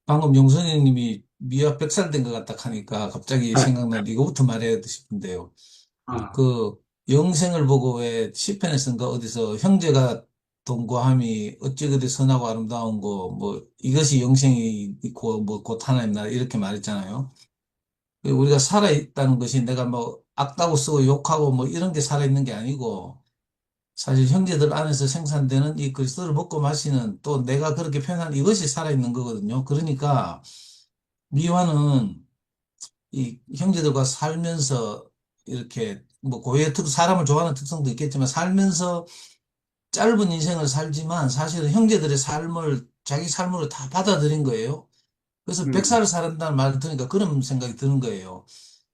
방금 용선생님이 미아 백살 된 것 같다 하니까 갑자기 생각나는데 이거부터 말해야 싶은데요. 아, 그 영생을 보고 왜 시편에서인가 어디서 형제가 동거함이 어찌 그리 선하고 아름다운 거 뭐 이것이 영생이 있고 뭐 곧 하나님 나라 이렇게 말했잖아요. 우리가 살아있다는 것이 내가 뭐 악다고 쓰고 욕하고 뭐 이런 게 살아있는 게 아니고 사실 형제들 안에서 생산되는 이 그리스도를 먹고 마시는 또 내가 그렇게 표현한 이것이 살아있는 거거든요. 그러니까 미화는 이 형제들과 살면서 이렇게 뭐 고유의 사람을 좋아하는 특성도 있겠지만 살면서 짧은 인생을 살지만 사실은 형제들의 삶을 자기 삶으로 다 받아들인 거예요. 그래서 음, 백살을 살았다는 말을 들으니까 그런 생각이 드는 거예요.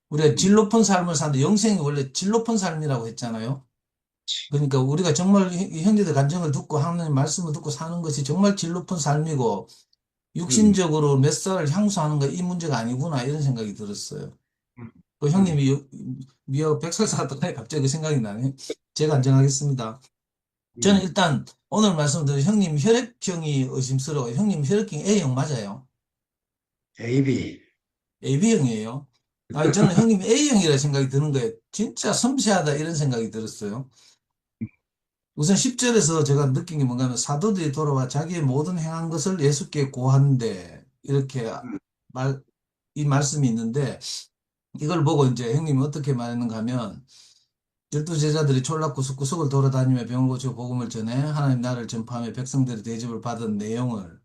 우리가 질 음, 높은 삶을 사는데 영생이 원래 질 높은 삶이라고 했잖아요. 그러니까 우리가 정말 이 형제들 간증을 듣고 하나님 말씀을 듣고 사는 것이 정말 질 높은 삶이고 음, 육신적으로 몇 살을 향수하는 거 이 문제가 아니구나 이런 생각이 들었어요. 음, 그 음, 형님이 미역 백설 사갔다가 갑자기 그 생각이 나네. 제가 안정하겠습니다. 저는 음. 일단 오늘 말씀드린 형님 혈액형이 의심스러워요. 형님 혈액형 A형 맞아요? AB. AB형이에요. 아니, 저는 형님 A형이라 생각이 드는 거예요. 진짜 섬세하다 이런 생각이 들었어요. 우선 10절에서 제가 느낀 게 뭔가 하면 사도들이 돌아와 자기의 모든 행한 것을 예수께 고하는데 이렇게 음, 말, 이 말씀이 있는데 이걸 보고 이제 형님이 어떻게 말했는가 하면 열두 제자들이 졸라구석구석을 돌아다니며 병을 고치고 복음을 전해 하나님 나라를 전파하며 백성들의 대접을 받은 내용을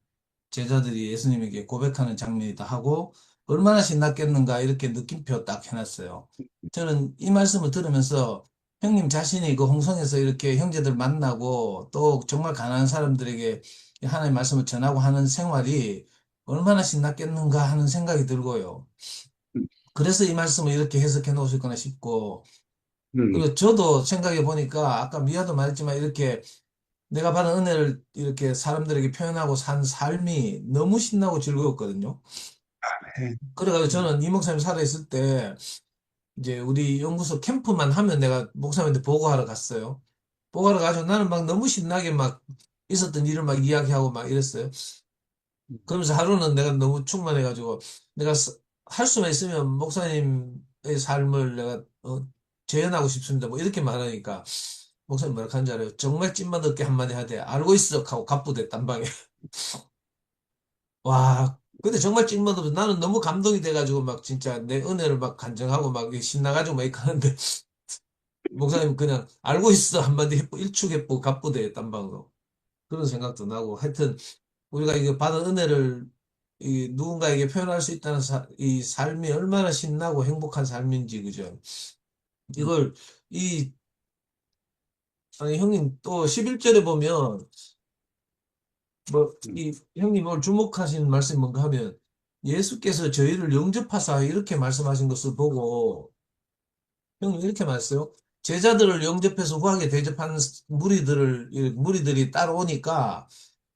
제자들이 예수님에게 고백하는 장면이다 하고 얼마나 신났겠는가 이렇게 느낌표 딱 해놨어요. 저는 이 말씀을 들으면서 형님 자신이 그 홍성에서 이렇게 형제들 만나고 또 정말 가난한 사람들에게 하나님 말씀을 전하고 하는 생활이 얼마나 신났겠는가 하는 생각이 들고요. 음, 그래서 이 말씀을 이렇게 해석해 놓으셨구나 싶고 음, 그리고 저도 생각해 보니까 아까 미아도 말했지만 이렇게 내가 받은 은혜를 이렇게 사람들에게 표현하고 산 삶이 너무 신나고 즐거웠거든요. 네. 그래가지고 음, 저는 이 목사님 살아있을 때 이제 우리 연구소 캠프만 하면 내가 목사님한테 보고하러 갔어요. 보고하러 가지고 나는 막 너무 신나게 막 있었던 일을 막 이야기하고 막 이랬어요. 그러면서 하루는 내가 너무 충만해가지고 내가 할 수만 있으면 목사님의 삶을 내가 재현하고 싶습니다. 뭐 이렇게 말하니까 목사님 뭐라 하는 줄 알아요? 정말 찐맛 없게 한마디 하대. 알고 있어 하고 갑부대 딴방에. 와, 근데 정말 찐맛 없어. 나는 너무 감동이 돼가지고 막 진짜 내 은혜를 막 간증하고 막 신나가지고 막 이렇게 하는데 목사님 그냥 알고 있어 한마디 해보 일축해보 갑부대 딴방으로. 그런 생각도 나고 하여튼 우리가 이게 받은 은혜를 이 누군가에게 표현할 수 있다는 이 삶이 얼마나 신나고 행복한 삶인지 그죠? 이걸 이 아니 형님 또 11절에 보면 뭐 음, 이 형님 오늘 주목하신 말씀이 뭔가 하면 예수께서 저희를 영접하사 이렇게 말씀하신 것을 보고 형님 이렇게 말했어요. 제자들을 영접해서 후하게 대접하는 무리들이 따라오니까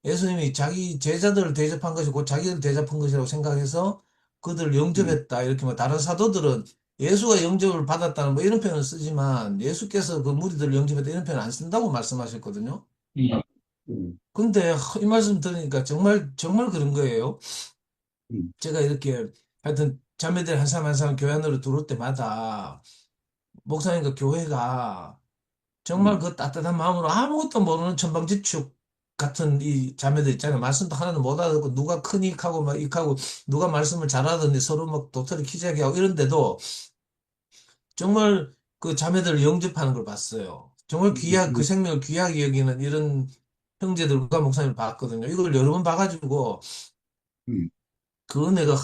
예수님이 자기 제자들을 대접한 것이 곧 자기를 대접한 것이라고 생각해서 그들을 음, 영접했다. 이렇게 뭐 다른 사도들은 예수가 영접을 받았다는 뭐 이런 표현을 쓰지만 예수께서 그 무리들을 영접했다 이런 표현 안 쓴다고 말씀하셨거든요. 음, 음, 근데 이 말씀 들으니까 정말 정말 그런 거예요. 음, 제가 이렇게 하여튼 자매들 한 사람 한 사람 교회 안으로 들어올 때마다 목사님과 교회가 정말 음, 그 따뜻한 마음으로 아무것도 모르는 천방지축 같은 이 자매들 있잖아요. 말씀도 하나도 못 알아듣고 누가 큰 익하고 막 익하고 누가 말씀을 잘하던데 서로 막 도토리 키재기 하고 이런데도 정말 그 자매들을 영접하는 걸 봤어요. 정말 그 음, 생명을 귀하게 여기는 이런 형제들과 목사님을 봤거든요. 이걸 여러 번 봐가지고 음, 그 은혜가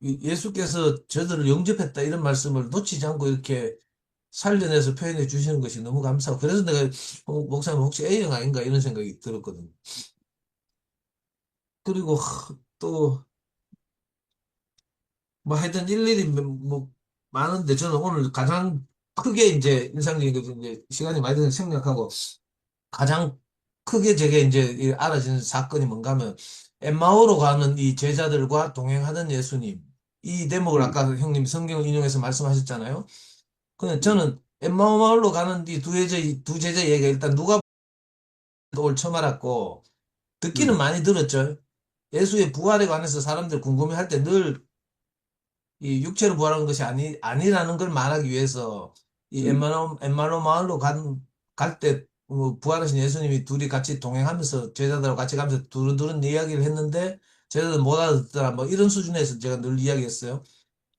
예수께서 저들을 영접했다 이런 말씀을 놓치지 않고 이렇게 살려내서 표현해 주시는 것이 너무 감사하고 그래서 내가 목사님 혹시 A형 아닌가 이런 생각이 들었거든요. 그리고 또 뭐 하여튼 일일이 뭐 많은데 저는 오늘 가장 크게 이제 인상적인 게 이제 시간이 많이 드는 생략하고 가장 크게 제게 이제 이 알아지는 사건이 뭔가 하면 엠마오로 가는 이 제자들과 동행하던 예수님 이 대목을 음, 아까 형님 성경을 인용해서 말씀하셨잖아요. 근데 음, 저는 엠마오 마을로 가는 이 두 제자 얘기가 일단 누가 오늘 처음 알았고 듣기는 음, 많이 들었죠. 예수의 부활에 관해서 사람들 궁금해할 때 늘 이 육체로 부활한 것이 아니라는 걸 말하기 위해서 이 음, 엠마오 마을로 갈 때 부활하신 예수님이 둘이 같이 동행하면서 제자들하고 같이 가면서 두른두른 이야기를 했는데 제자들 못 알아듣더라 뭐 이런 수준에서 제가 늘 이야기했어요.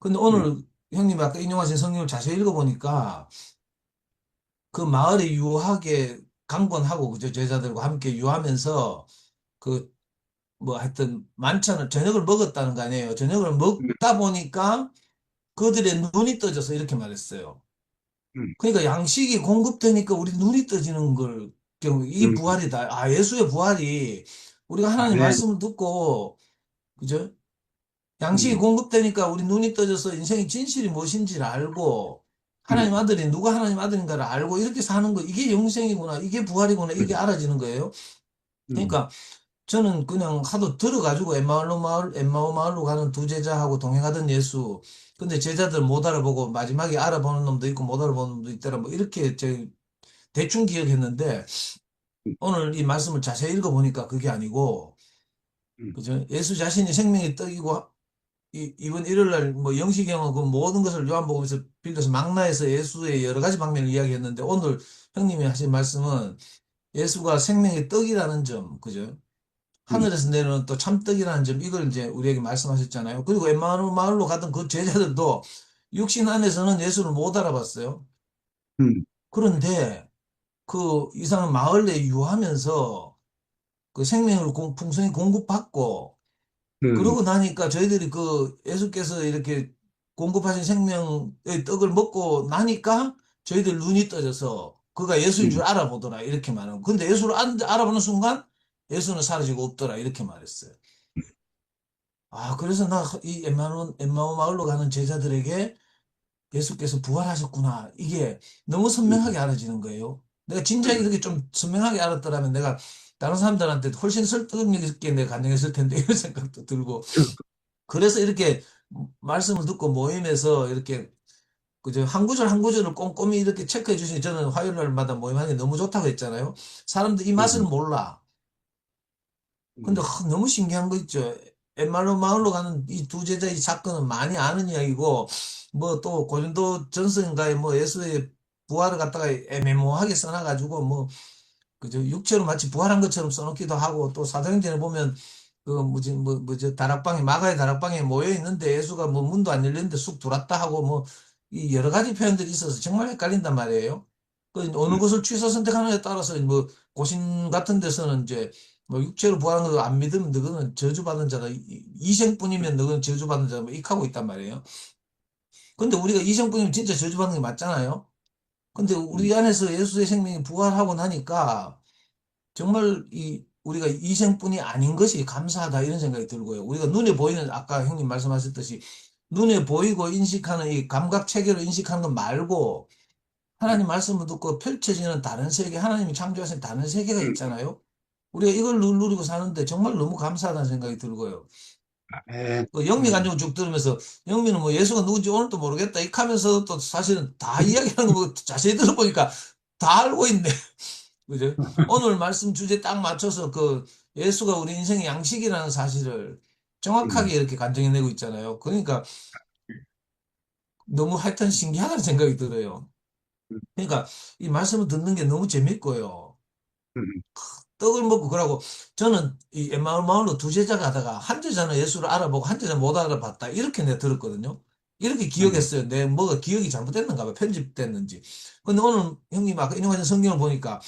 근데 음, 오늘 형님 아까 인용하신 성경을 자세히 읽어보니까 그 마을에 유하게 강권하고 그죠 제자들과 함께 유하면서 그 뭐 하여튼 만찬을 저녁을 먹었다는 거 아니에요. 저녁을 음, 먹다 보니까 그들의 눈이 떠져서 이렇게 말했어요. 음, 그러니까 양식이 공급되니까 우리 눈이 떠지는 걸 경우 이게 음. 부활이다. 아 예수의 부활이 우리가 하나님 아멘. 말씀을 듣고 그죠? 양식이 음, 공급되니까 우리 눈이 떠져서 인생의 진실이 무엇인지를 알고 하나님 음, 아들이 누가 하나님 아들인가를 알고 이렇게 사는 거 이게 영생이구나 이게 부활이구나 이게 음, 알아지는 거예요. 음, 그러니까 저는 그냥 하도 들어가지고 엠마오 마을로 가는 두 제자하고 동행하던 예수. 근데 제자들 못 알아보고 마지막에 알아보는 놈도 있고 못 알아보는 놈도 있더라. 뭐 이렇게 제 대충 기억했는데 음, 오늘 이 말씀을 자세히 읽어보니까 그게 아니고 음, 그죠? 예수 자신이 생명의 떡이고 이번 일요일 날 뭐 영시경은 그 모든 것을 요한복음에서 빌려서 망라해서 예수의 여러 가지 방면을 이야기했는데 오늘 형님이 하신 말씀은 예수가 생명의 떡이라는 점, 그죠? 음, 하늘에서 내려오는 또 참떡이라는 점, 이걸 이제 우리에게 말씀하셨잖아요. 그리고 엠마누엘 마을로 가던 그 제자들도 육신 안에서는 예수를 못 알아봤어요. 음, 그런데 그 이상한 마을에 유하면서 그 생명을 풍성히 공급받고 음, 그러고 나니까 저희들이 그 예수께서 이렇게 공급하신 생명의 떡을 먹고 나니까 저희들 눈이 떠져서 그가 예수인 줄 음. 알아보더라. 이렇게 말하고. 근데 예수를 알아보는 순간 예수는 사라지고 없더라. 이렇게 말했어요. 아, 그래서 나 이 엠마오 마을로 가는 제자들에게 예수께서 부활하셨구나. 이게 너무 선명하게 알아지는 거예요. 내가 진짜 이렇게 좀 선명하게 알았더라면 내가 다른 사람들한테 훨씬 설득력 있게 내가 간증했을 텐데 이런 생각도 들고. 그래서 이렇게 말씀을 듣고 모임에서 이렇게 그저 한 구절 한 구절을 꼼꼼히 이렇게 체크해 주시니 저는 화요일 날마다 모임하는 게 너무 좋다고 했잖아요. 사람들 이 맛을 음, 몰라. 근데 음, 너무 신기한 거 있죠. 엠마누엘 마을로 가는 이 두 제자의 사건은 많이 아는 이야기고 뭐 또 고린도 전서인가에 뭐 예수의 부활을 갖다가 애매모호하게 써놔가지고 뭐 그저 육체로 마치 부활한 것처럼 써놓기도 하고 또 사도행전에 보면 그 뭐지 다락방에 마가의 다락방에 모여 있는데 예수가 뭐 문도 안 열렸는데 쑥 들어왔다 하고 뭐 이 여러 가지 표현들이 있어서 정말 헷갈린단 말이에요. 그 어느 것을 취사 선택하느냐에 따라서 뭐 고신 같은 데서는 이제 뭐 육체로 부활한 거 안 믿으면 너는 저주받은 자다. 이생뿐이면 너는 저주받은 자다. 뭐 이렇게 있단 말이에요. 근데 우리가 이생뿐이면 진짜 저주받는 게 맞잖아요. 근데 음, 우리 안에서 예수의 생명이 부활하고 나니까 정말 우리가 이생뿐이 아닌 것이 감사하다 이런 생각이 들고요. 우리가 눈에 보이는 아까 형님 말씀하셨듯이 눈에 보이고 인식하는 이 감각 체계로 인식하는 것 말고 하나님 말씀을 듣고 펼쳐지는 다른 세계, 하나님이 창조하신 다른 세계가 음. 있잖아요. 우리가 이걸 누리고 사는데 정말 너무 감사하다는 생각이 들고요. 아멘. 그 영미 간증을 쭉 들으면서 영미는 뭐 예수가 누군지 오늘도 모르겠다 이 하면서 또 사실은 다 이야기하는 거 자세히 들어보니까 다 알고 있네. 그죠? 오늘 말씀 주제 딱 맞춰서 그 예수가 우리 인생의 양식이라는 사실을 음, 정확하게 이렇게 간증해내고 있잖아요. 그러니까 너무 하여튼 신기하다는 생각이 들어요. 음, 그러니까 이 말씀을 듣는 게 너무 재밌고요. 음, 떡을 먹고 그러고 저는 이 엠마을 마을로 두 제자 가다가 한 제자는 예수를 알아보고 한 제자는 못 알아봤다. 이렇게 내가 들었거든요. 이렇게 음, 기억했어요. 내 뭐가 기억이 잘못됐는가 봐. 편집됐는지. 근데 오늘 형님 아까 인용하신 성경을 보니까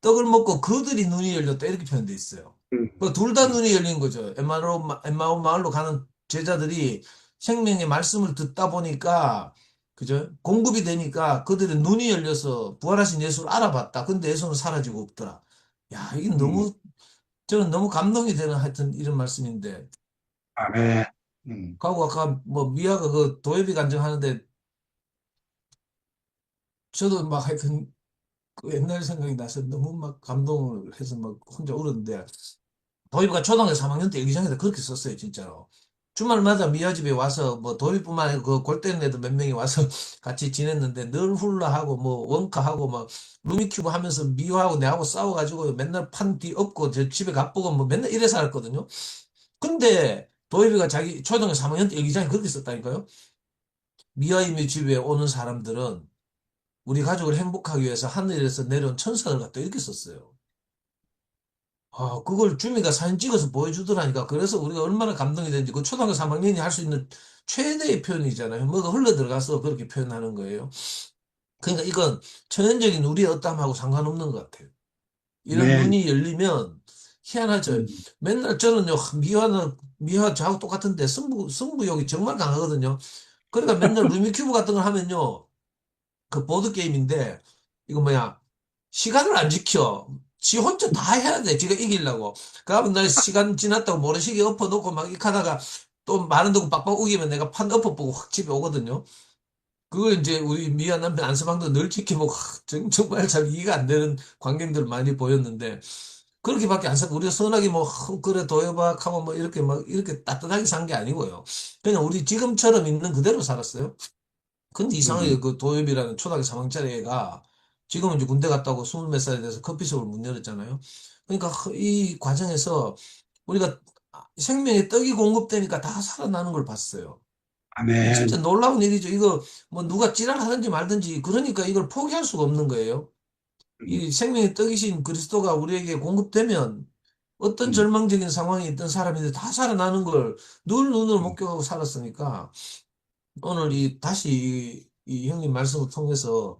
떡을 먹고 그들이 눈이 열렸다. 이렇게 표현돼 있어요. 음, 둘 다 음, 눈이 열린 거죠. 엠마오 마을로 가는 제자들이 생명의 말씀을 듣다 보니까 그죠? 공급이 되니까 그들의 눈이 열려서 부활하신 예수를 알아봤다. 근데 예수는 사라지고 없더라. 야, 이게 음. 너무, 저는 너무 감동이 되는 하여튼 이런 말씀인데. 아멘. 음, 하고 아까 뭐 미아가 그 도예비 간증하는데 저도 막 하여튼 그 옛날 생각이 나서 너무 막 감동을 해서 막 혼자 울었는데 도입부가 초등학교 3학년 때 일기장에다 그렇게 썼어요, 진짜로. 주말마다 미아 집에 와서 뭐 도입부만 아니고 그 골대는 애들 몇 명이 와서 같이 지냈는데 늘 훌라하고 뭐 원카하고 뭐 루미큐브 하면서 미화하고 내하고 싸워가지고 맨날 판 뒤 엎고 저 집에 가보고 뭐 맨날 이래 살았거든요. 근데 도예비가 자기 초등학교 3학년 때 일기장에 그렇게 썼다니까요. 미아이의 집에 오는 사람들은 우리 가족을 행복하기 위해서 하늘에서 내려온 천사들 같다 이렇게 썼어요. 아, 그걸 주미가 사진 찍어서 보여주더라니까. 그래서 우리가 얼마나 감동이 되는지 그 초등학교 3학년이 할 수 있는 최대의 표현이잖아요. 뭐가 흘러 들어가서 그렇게 표현하는 거예요. 그러니까 이건 천연적인 우리의 어떠함하고 상관없는 것 같아요. 이런 아멘. 눈이 열리면 희한하죠. 음, 맨날 저는요, 미화 저하고 똑같은데 승부욕이 정말 강하거든요. 그러니까 맨날 루미큐브 같은 걸 하면요, 그 보드게임인데, 이거 뭐야, 시간을 안 지켜. 지 혼자 다 해야 돼. 지가 이기려고. 그러면 나 시간 지났다고 모래시계 엎어놓고 막 이렇게 하다가 또 많은 데고 빡빡 우기면 내가 판 엎어보고 확 집에 오거든요. 그걸 이제 우리 미아 남편 안서방도 늘 지켜보고 정말 잘 이해가 안 되는 광경들을 많이 보였는데 그렇게밖에 안 살고 우리가 선하게 뭐 그래 도요박 하고 뭐 이렇게 막 이렇게 따뜻하게 산 게 아니고요. 그냥 우리 지금처럼 있는 그대로 살았어요. 근데 이상하게 음, 그 도엽이라는 초등학교 3학년짜리 애가 지금은 이제 군대 갔다 오고 스물 몇 살이 돼서 커피숍을 문 열었잖아요. 그러니까 이 과정에서 우리가 생명의 떡이 공급되니까 다 살아나는 걸 봤어요. 이 진짜 아멘. 놀라운 일이죠. 이거 뭐 누가 찌랄하든지 말든지 그러니까 이걸 포기할 수가 없는 거예요. 음, 이 생명의 떡이신 그리스도가 우리에게 공급되면 어떤 음, 절망적인 상황에 있던 사람인데 다 살아나는 걸 늘 눈으로 음, 목격하고 살았으니까 오늘 다시 이 형님 말씀을 통해서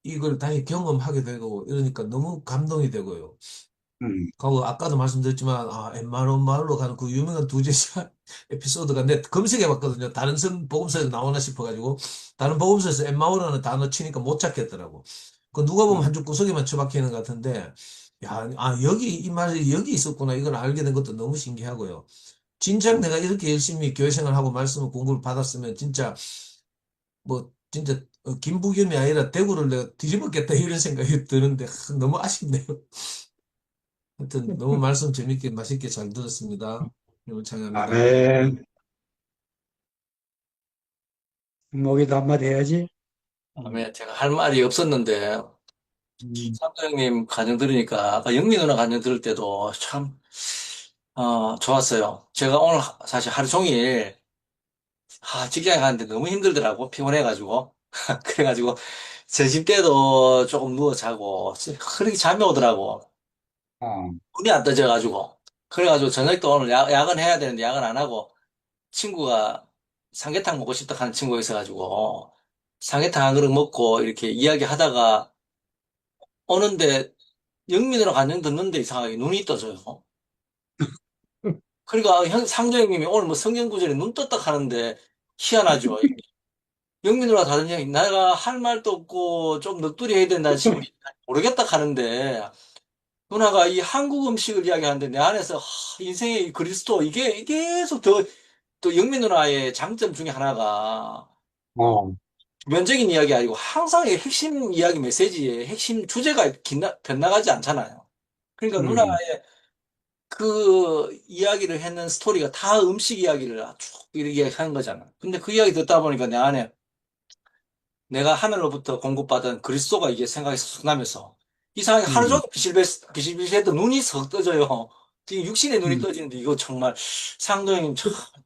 이걸 다시 경험하게 되고 이러니까 너무 감동이 되고요. 음, 그리고 아까도 말씀드렸지만 엠마로 말로 가는 그 유명한 두 제자 에피소드가 내 검색해 봤거든요. 다른 성 복음서에서 나오나 싶어가지고 다른 복음서에서 엠마오라는 단어 치니까 못 찾겠더라고. 그 누가 보면 한 줄 구석에만 처박혀 있는 것 같은데 여기 이 말이 여기 있었구나 이걸 알게 된 것도 너무 신기하고요. 진작 음, 내가 이렇게 열심히 교회 생활하고 말씀을 공부를 받았으면 진짜 뭐 진짜 김부겸이 아니라 대구를 내가 뒤집었겠다 이런 생각이 드는데 너무 아쉽네요. 하여튼 너무 말씀 재밌게 맛있게 잘 들었습니다. 너무 찬양합니다. 아멘. 목에도 한마디 해야지. 다음에 제가 할 말이 없었는데, 음, 삼도형님 가정 들으니까, 아까 영미 누나 가정 들을 때도 참, 좋았어요. 제가 오늘 사실 하루 종일, 직장에 가는데 너무 힘들더라고. 피곤해가지고. 그래가지고, 점심 때도 조금 누워 자고, 그렇게 잠이 오더라고. 어, 눈이 안 떠져가지고. 그래가지고 저녁도 오늘 야근 해야 되는데 야근 안 하고, 친구가 삼계탕 먹고 싶다 하는 친구가 있어가지고, 삼계탕 한 그릇 먹고 이렇게 이야기하다가, 오는데 영민으로 간증 듣는데 이상하게 눈이 떠져요. 그러니까 상조 형님이 오늘 뭐 성경 구절에 눈 떴다 하는데 희한하죠. 영민으로 다른 형이 내가 할 말도 없고 좀 넋두리 해야 된다는 질문이 모르겠다 하는데 누나가 이 한국 음식을 이야기하는데 내 안에서 인생의 이 그리스도 이게 계속 또 영민 누나의 장점 중에 하나가 어, 면적인 이야기 아니고 항상 이 핵심 이야기 메시지의 핵심 주제가 빗나가지 않잖아요. 그러니까 음, 누나의 그 이야기를 했는 스토리가 다 음식 이야기를 쭉 이렇게 하는 거잖아. 근데 그 이야기 듣다 보니까 내 안에 내가 하늘로부터 공급받은 그리스도가 이게 생각이 쏙 나면서 이상하게 하루 음, 종일 비실비실해도 눈이 석 떠져요. 지금 육신의 눈이 음. 떠지는데 이거 정말 상도형님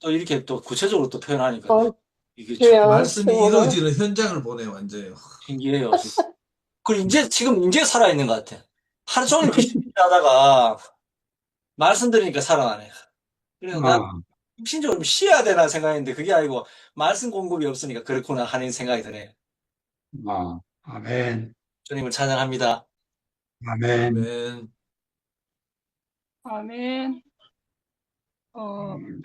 또 이렇게 또 구체적으로 또 표현하니까 어, 이게 참 주야, 말씀이 정말. 이루어지는 현장을 보네요, 완전히. 신기해요. 진짜. 그리고 지금 이제 살아있는 것 같아. 하루 종일 비실비실하다가 말씀드리니까 살아나네. 그래서 나 아, 육신적으로 좀 쉬어야 되나 생각했는데 그게 아니고 말씀 공급이 없으니까 그렇구나 하는 생각이 드네요. 아멘. 주님을 찬양합니다. 아멘. 아멘. 아멘. 어, 음,